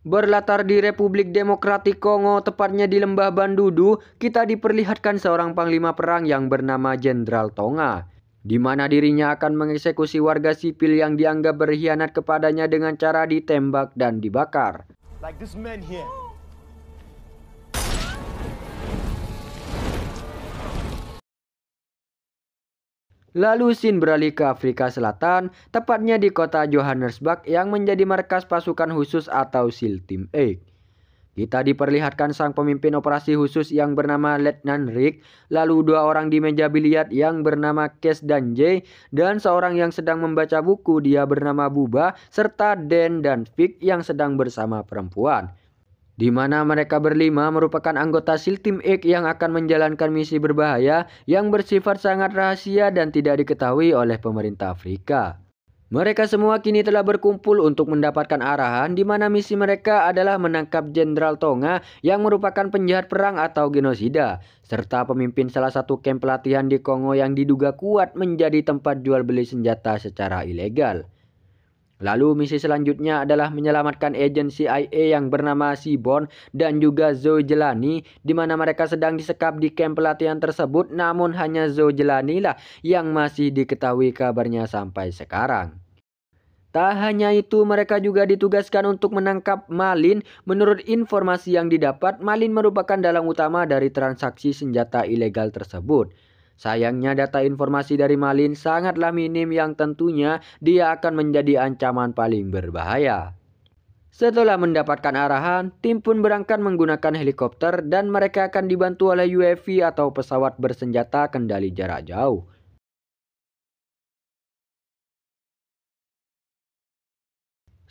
Berlatar di Republik Demokratik Kongo, tepatnya di Lembah Bandudu, kita diperlihatkan seorang panglima perang yang bernama Jenderal Tonga, di mana dirinya akan mengeksekusi warga sipil yang dianggap berkhianat kepadanya dengan cara ditembak dan dibakar. Like this man here. Lalu scene beralih ke Afrika Selatan, tepatnya di kota Johannesburg yang menjadi markas pasukan khusus atau SEAL Team 8. Kita diperlihatkan sang pemimpin operasi khusus yang bernama Letnan Rick, lalu dua orang di meja biliar yang bernama Kes dan Jay, dan seorang yang sedang membaca buku dia bernama Buba, serta Dan dan Vic yang sedang bersama perempuan. Di mana mereka berlima merupakan anggota SEAL Team 8 yang akan menjalankan misi berbahaya yang bersifat sangat rahasia dan tidak diketahui oleh pemerintah Afrika. Mereka semua kini telah berkumpul untuk mendapatkan arahan di mana misi mereka adalah menangkap Jenderal Tonga yang merupakan penjahat perang atau genosida, serta pemimpin salah satu kamp pelatihan di Kongo yang diduga kuat menjadi tempat jual beli senjata secara ilegal. Lalu misi selanjutnya adalah menyelamatkan agen CIA yang bernama Sibon dan juga Zoe Jelani, di mana mereka sedang disekap di kamp pelatihan tersebut, namun hanya Zoe Jelani lah yang masih diketahui kabarnya sampai sekarang. Tak hanya itu, mereka juga ditugaskan untuk menangkap Malin. Menurut informasi yang didapat, Malin merupakan dalang utama dari transaksi senjata ilegal tersebut. Sayangnya data informasi dari Malin sangatlah minim yang tentunya dia akan menjadi ancaman paling berbahaya. Setelah mendapatkan arahan, tim pun berangkat menggunakan helikopter dan mereka akan dibantu oleh UAV atau pesawat bersenjata kendali jarak jauh.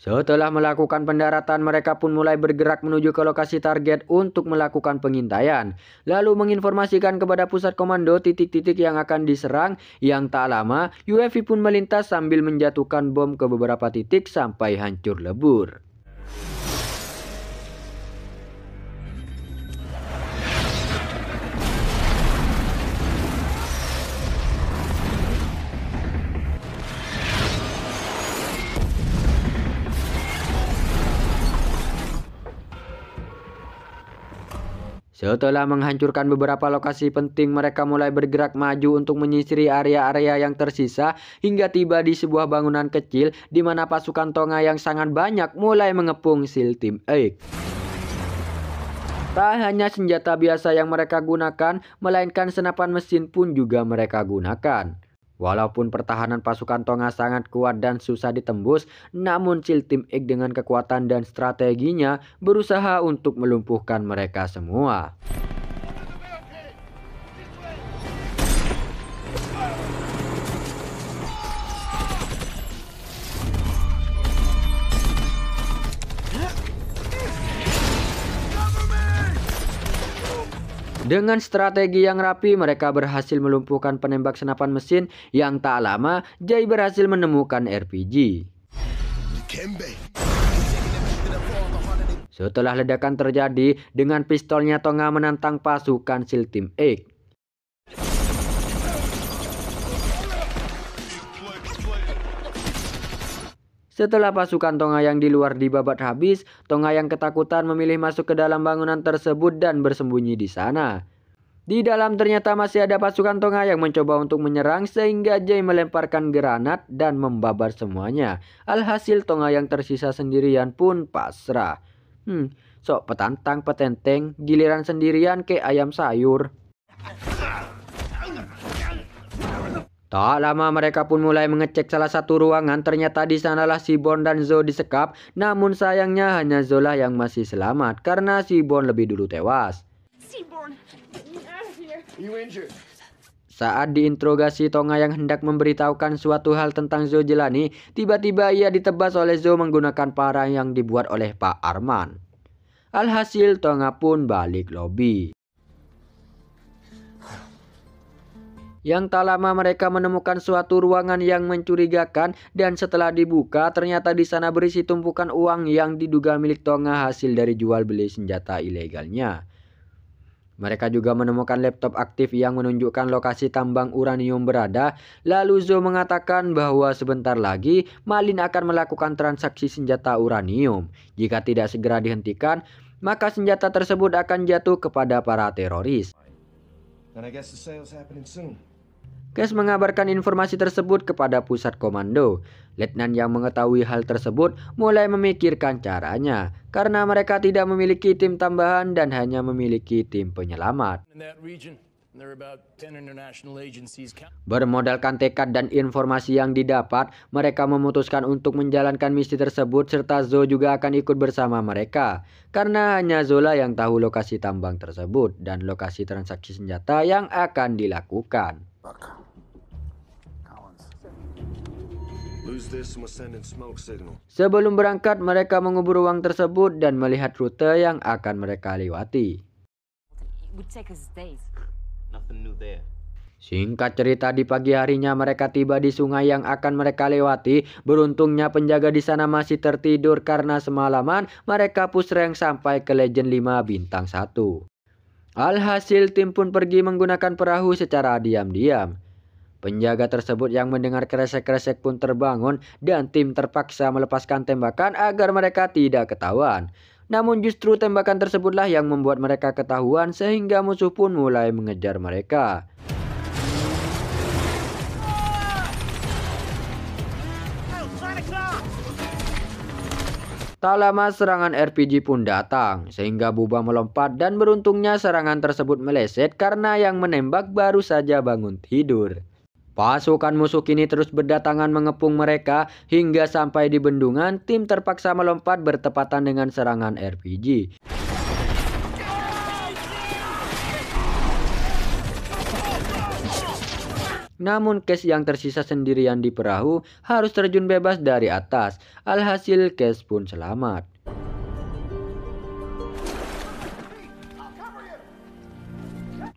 Setelah melakukan pendaratan, mereka pun mulai bergerak menuju ke lokasi target untuk melakukan pengintaian. Lalu menginformasikan kepada pusat komando titik-titik yang akan diserang. Yang tak lama, UAV pun melintas sambil menjatuhkan bom ke beberapa titik sampai hancur lebur. Setelah menghancurkan beberapa lokasi penting, mereka mulai bergerak maju untuk menyisiri area-area yang tersisa hingga tiba di sebuah bangunan kecil di mana pasukan Tonga yang sangat banyak mulai mengepung SEAL Team 8. Tak hanya senjata biasa yang mereka gunakan, melainkan senapan mesin pun juga mereka gunakan. Walaupun pertahanan pasukan Tonga sangat kuat dan susah ditembus, namun SEAL Team 8 dengan kekuatan dan strateginya berusaha untuk melumpuhkan mereka semua. Dengan strategi yang rapi, mereka berhasil melumpuhkan penembak senapan mesin. Yang tak lama, Jay berhasil menemukan RPG. Setelah ledakan terjadi, dengan pistolnya Tonga menantang pasukan SEAL Team 8. Setelah pasukan Tonga yang di luar dibabat habis, Tonga yang ketakutan memilih masuk ke dalam bangunan tersebut dan bersembunyi di sana. Di dalam ternyata masih ada pasukan Tonga yang mencoba untuk menyerang sehingga Jay melemparkan granat dan membabat semuanya. Alhasil Tonga yang tersisa sendirian pun pasrah. Sok petantang petenteng, giliran sendirian kayak ayam sayur. Tak lama mereka pun mulai mengecek salah satu ruangan. Ternyata di sanalah Sibon dan Zoe disekap. Namun sayangnya hanya Zola yang masih selamat karena Sibon lebih dulu tewas. Saat diinterogasi Tonga yang hendak memberitahukan suatu hal tentang Zoe Jelani, tiba-tiba ia ditebas oleh Zoe menggunakan parang yang dibuat oleh Pak Arman. Alhasil Tonga pun balik lobi. Yang tak lama mereka menemukan suatu ruangan yang mencurigakan dan setelah dibuka ternyata di sana berisi tumpukan uang yang diduga milik Tonga hasil dari jual beli senjata ilegalnya. Mereka juga menemukan laptop aktif yang menunjukkan lokasi tambang uranium berada. Lalu Zo mengatakan bahwa sebentar lagi Malin akan melakukan transaksi senjata uranium. Jika tidak segera dihentikan, maka senjata tersebut akan jatuh kepada para teroris. Kes mengabarkan informasi tersebut kepada pusat komando. Letnan yang mengetahui hal tersebut mulai memikirkan caranya, karena mereka tidak memiliki tim tambahan dan hanya memiliki tim penyelamat. Bermodalkan tekad dan informasi yang didapat, mereka memutuskan untuk menjalankan misi tersebut serta Zo juga akan ikut bersama mereka. Karena hanya Zola yang tahu lokasi tambang tersebut dan lokasi transaksi senjata yang akan dilakukan. Sebelum berangkat, mereka mengubur uang tersebut dan melihat rute yang akan mereka lewati. Singkat cerita, di pagi harinya mereka tiba di sungai yang akan mereka lewati. Beruntungnya penjaga di sana masih tertidur karena semalaman mereka push rank sampai ke Legend 5 bintang 1. Alhasil tim pun pergi menggunakan perahu secara diam-diam. Penjaga tersebut yang mendengar kresek-kresek pun terbangun dan tim terpaksa melepaskan tembakan agar mereka tidak ketahuan. Namun justru tembakan tersebutlah yang membuat mereka ketahuan sehingga musuh pun mulai mengejar mereka. Tak lama serangan RPG pun datang, sehingga Bubba melompat dan beruntungnya serangan tersebut meleset karena yang menembak baru saja bangun tidur. Pasukan musuh kini terus berdatangan mengepung mereka hingga sampai di bendungan. Tim terpaksa melompat bertepatan dengan serangan RPG. Namun Cash yang tersisa sendirian di perahu harus terjun bebas dari atas. Alhasil Cash pun selamat.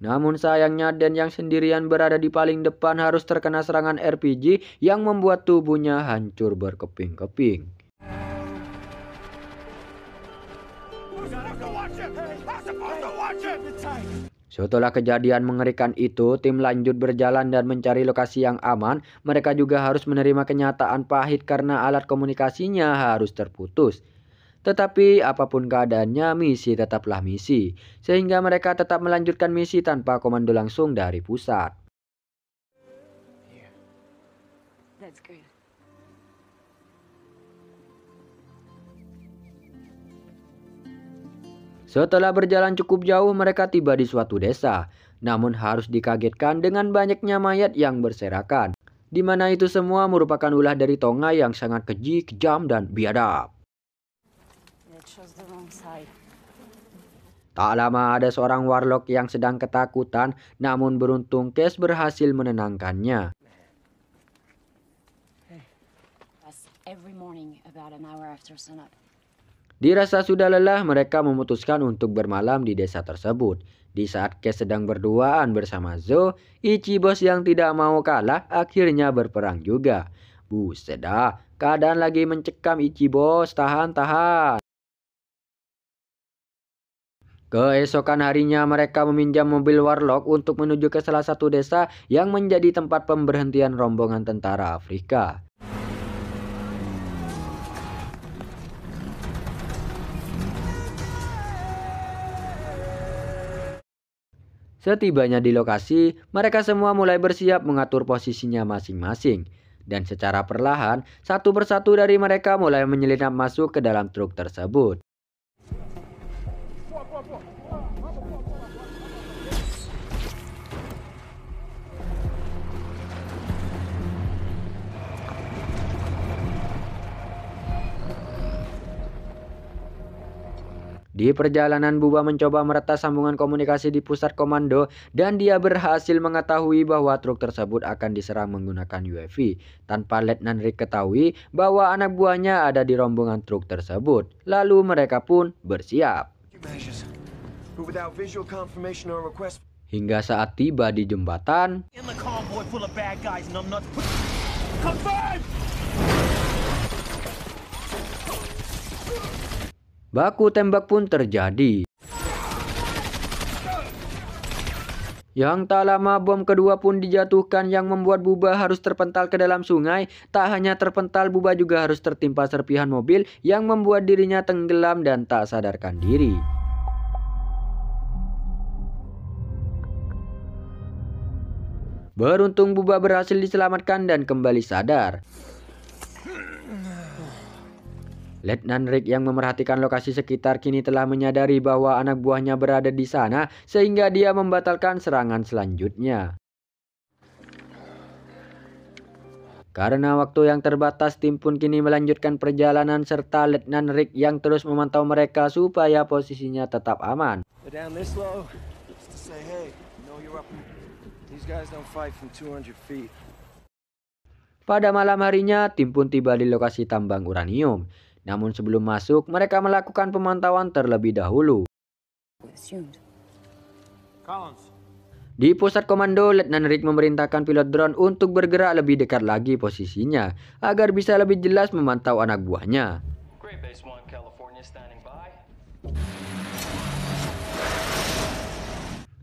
Namun sayangnya Dan yang sendirian berada di paling depan harus terkena serangan RPG yang membuat tubuhnya hancur berkeping-keping. Setelah kejadian mengerikan itu, tim lanjut berjalan dan mencari lokasi yang aman. Mereka juga harus menerima kenyataan pahit karena alat komunikasinya harus terputus. Tetapi apapun keadaannya, misi tetaplah misi. Sehingga mereka tetap melanjutkan misi tanpa komando langsung dari pusat. Setelah berjalan cukup jauh, mereka tiba di suatu desa. Namun harus dikagetkan dengan banyaknya mayat yang berserakan. Di mana itu semua merupakan ulah dari Tonga yang sangat keji, kejam, dan biadab. Tak lama ada seorang warlock yang sedang ketakutan, namun beruntung Cash berhasil menenangkannya. Dirasa sudah lelah, mereka memutuskan untuk bermalam di desa tersebut. Di saat Cash sedang berduaan bersama Zo, Ichibos yang tidak mau kalah akhirnya berperang juga. Buset dah, keadaan lagi mencekam Ichibos, tahan. Keesokan harinya mereka meminjam mobil warlock untuk menuju ke salah satu desa yang menjadi tempat pemberhentian rombongan tentara Afrika. Setibanya di lokasi, mereka semua mulai bersiap mengatur posisinya masing-masing. Dan secara perlahan, satu persatu dari mereka mulai menyelinap masuk ke dalam truk tersebut. Di perjalanan, Bubba mencoba meretas sambungan komunikasi di pusat komando dan dia berhasil mengetahui bahwa truk tersebut akan diserang menggunakan UAV. Tanpa Letnan Rick ketahui bahwa anak buahnya ada di rombongan truk tersebut. Lalu mereka pun bersiap. Hingga saat tiba di jembatan, baku tembak pun terjadi. Yang tak lama bom kedua pun dijatuhkan yang membuat Buba harus terpental ke dalam sungai. Tak hanya terpental, Buba juga harus tertimpa serpihan mobil yang membuat dirinya tenggelam dan tak sadarkan diri. Beruntung Buba berhasil diselamatkan dan kembali sadar. Letnan Rick yang memerhatikan lokasi sekitar kini telah menyadari bahwa anak buahnya berada di sana sehingga dia membatalkan serangan selanjutnya. Karena waktu yang terbatas, tim pun kini melanjutkan perjalanan serta Letnan Rick yang terus memantau mereka supaya posisinya tetap aman. Pada malam harinya, tim pun tiba di lokasi tambang uranium. Namun sebelum masuk, mereka melakukan pemantauan terlebih dahulu. Di pusat komando, Letnan Rick memerintahkan pilot drone untuk bergerak lebih dekat lagi posisinya, agar bisa lebih jelas memantau anak buahnya.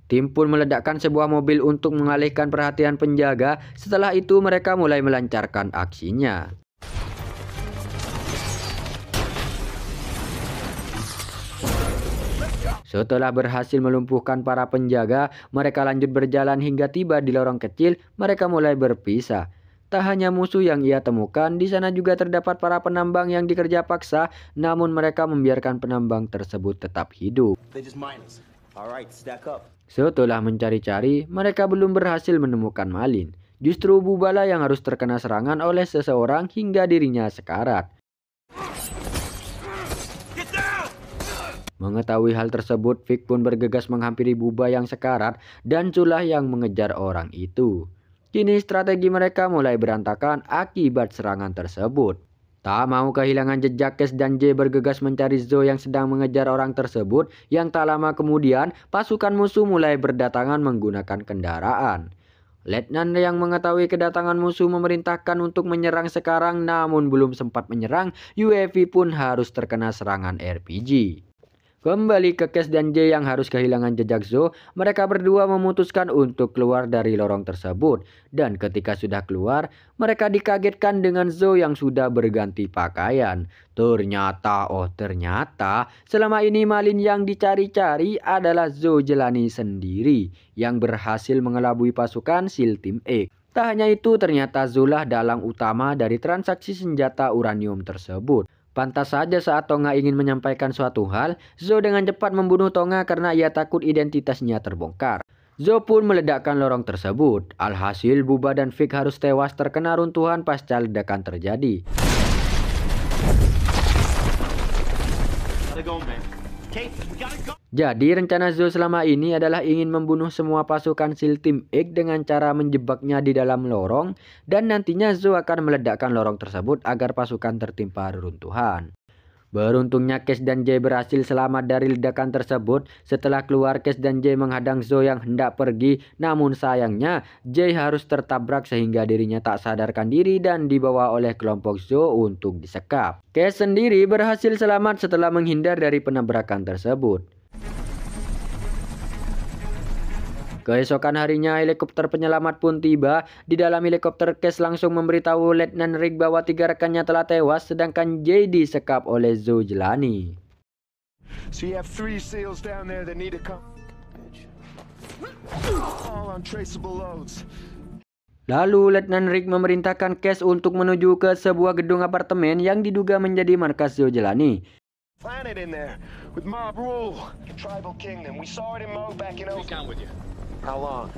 Tim pun meledakkan sebuah mobil untuk mengalihkan perhatian penjaga. Setelah itu mereka mulai melancarkan aksinya. Setelah berhasil melumpuhkan para penjaga, mereka lanjut berjalan hingga tiba di lorong kecil. Mereka mulai berpisah. Tak hanya musuh yang ia temukan, di sana juga terdapat para penambang yang dikerja paksa, namun mereka membiarkan penambang tersebut tetap hidup. Setelah mencari-cari, mereka belum berhasil menemukan Malin. Justru Bubala yang harus terkena serangan oleh seseorang hingga dirinya sekarat. Mengetahui hal tersebut, Vic pun bergegas menghampiri Buba yang sekarat dan Sulah yang mengejar orang itu. Kini strategi mereka mulai berantakan akibat serangan tersebut. Tak mau kehilangan jejak, Kes dan Jay bergegas mencari Zo yang sedang mengejar orang tersebut. Yang tak lama kemudian, pasukan musuh mulai berdatangan menggunakan kendaraan. Letnan yang mengetahui kedatangan musuh memerintahkan untuk menyerang sekarang, namun belum sempat menyerang, UAV pun harus terkena serangan RPG. Kembali ke Kes dan Jay yang harus kehilangan jejak Zo, mereka berdua memutuskan untuk keluar dari lorong tersebut. Dan ketika sudah keluar, mereka dikagetkan dengan Zo yang sudah berganti pakaian. Ternyata selama ini Malin yang dicari-cari adalah Zo Jelani sendiri yang berhasil mengelabui pasukan SEAL Team X. Tak hanya itu, ternyata Zolah dalang utama dari transaksi senjata uranium tersebut. Pantas saja saat Tonga ingin menyampaikan suatu hal, Zo dengan cepat membunuh Tonga karena ia takut identitasnya terbongkar. Zo pun meledakkan lorong tersebut. Alhasil Buba dan Vic harus tewas terkena runtuhan pasca ledakan terjadi. Jadi rencana Zo selama ini adalah ingin membunuh semua pasukan SEAL Team X dengan cara menjebaknya di dalam lorong, dan nantinya Zo akan meledakkan lorong tersebut agar pasukan tertimpa reruntuhan. Beruntungnya Kes dan Jay berhasil selamat dari ledakan tersebut. Setelah keluar, Kes dan Jay menghadang Zo yang hendak pergi, namun sayangnya Jay harus tertabrak sehingga dirinya tak sadarkan diri dan dibawa oleh kelompok Zo untuk disekap. Kes sendiri berhasil selamat setelah menghindar dari penabrakan tersebut. Keesokan harinya helikopter penyelamat pun tiba. Di dalam helikopter, Kes langsung memberitahu Letnan Rick bahwa 3 rekannya telah tewas sedangkan Jay disekap oleh Zo Jelani. So you have 3 SEALs down there that need to come. All untraceable loads. Lalu Letnan Rick memerintahkan Kes untuk menuju ke sebuah gedung apartemen yang diduga menjadi markas Zo Jelani. Planet in there with mob rule, tribal kingdom. We saw it in Mo back in Oakland. How long?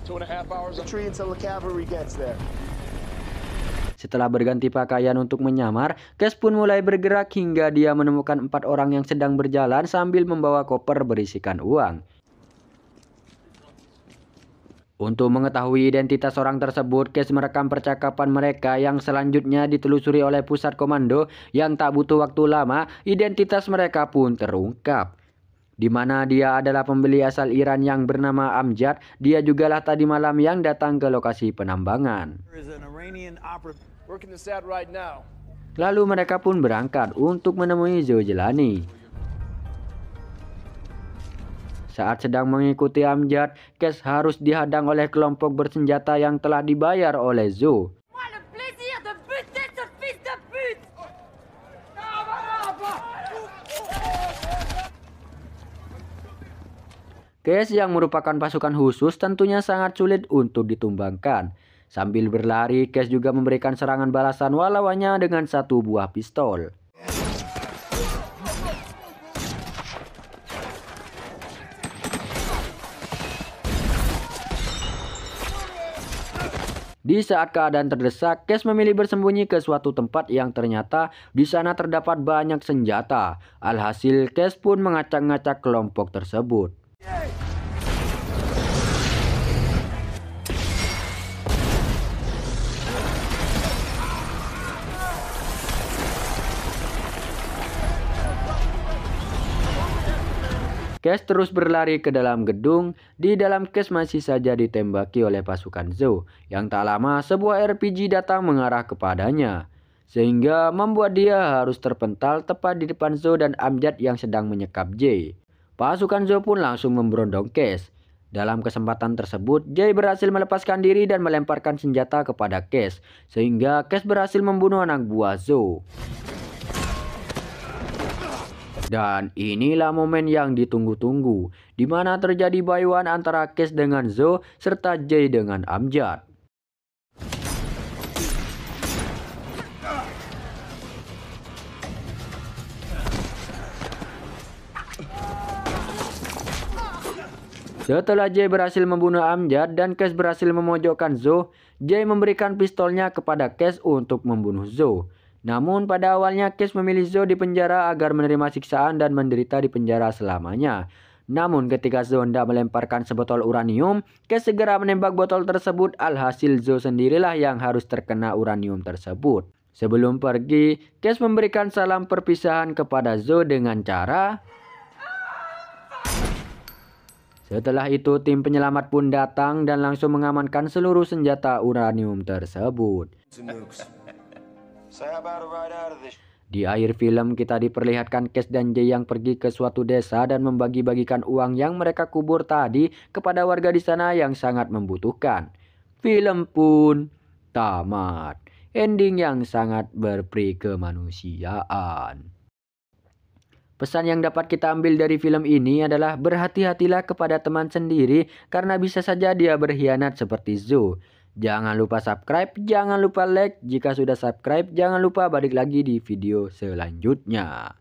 2.5 hours. Tree until the cavalry gets there. Setelah berganti pakaian untuk menyamar, Kes pun mulai bergerak hingga dia menemukan 4 orang yang sedang berjalan sambil membawa koper berisikan uang. Untuk mengetahui identitas orang tersebut, Kes merekam percakapan mereka yang selanjutnya ditelusuri oleh pusat komando. Yang tak butuh waktu lama, identitas mereka pun terungkap. Di mana dia adalah pembeli asal Iran yang bernama Amjad. Dia jugalah tadi malam yang datang ke lokasi penambangan. Lalu mereka pun berangkat untuk menemui Zo Jelani. Saat sedang mengikuti Amjad, Cash harus dihadang oleh kelompok bersenjata yang telah dibayar oleh Zo. Cash yang merupakan pasukan khusus tentunya sangat sulit untuk ditumbangkan. Sambil berlari, Cash juga memberikan serangan balasan walau hanya dengan satu buah pistol. Di saat keadaan terdesak, Cash memilih bersembunyi ke suatu tempat yang ternyata di sana terdapat banyak senjata. Alhasil, Cash pun mengacak-ngacak kelompok tersebut. Cash terus berlari ke dalam gedung. Di dalam Cash masih saja ditembaki oleh pasukan Zo. Yang tak lama sebuah RPG datang mengarah kepadanya, sehingga membuat dia harus terpental tepat di depan Zo dan Amjad yang sedang menyekap Jay. Pasukan Zo pun langsung memberondong Cash. Dalam kesempatan tersebut, Jay berhasil melepaskan diri dan melemparkan senjata kepada Cash, sehingga Cash berhasil membunuh anak buah Zo. Dan inilah momen yang ditunggu-tunggu, di mana terjadi buy-one antara Cash dengan Zo serta Jay dengan Amjad. Setelah Jay berhasil membunuh Amjad dan Cash berhasil memojokkan Zo, Jay memberikan pistolnya kepada Cash untuk membunuh Zo. Namun pada awalnya Cash memilih Zo di penjara agar menerima siksaan dan menderita di penjara selamanya. Namun ketika Zo hendak melemparkan sebotol uranium, Cash segera menembak botol tersebut. Alhasil Zo sendirilah yang harus terkena uranium tersebut. Sebelum pergi, Cash memberikan salam perpisahan kepada Zo dengan cara... Setelah itu tim penyelamat pun datang dan langsung mengamankan seluruh senjata uranium tersebut. Di akhir film kita diperlihatkan Cash dan Jay yang pergi ke suatu desa dan membagi-bagikan uang yang mereka kubur tadi kepada warga di sana yang sangat membutuhkan. Film pun tamat. Ending yang sangat berperi kemanusiaan. Pesan yang dapat kita ambil dari film ini adalah berhati-hatilah kepada teman sendiri karena bisa saja dia berkhianat seperti Zo. Jangan lupa subscribe, jangan lupa like. Jika sudah subscribe, jangan lupa balik lagi di video selanjutnya.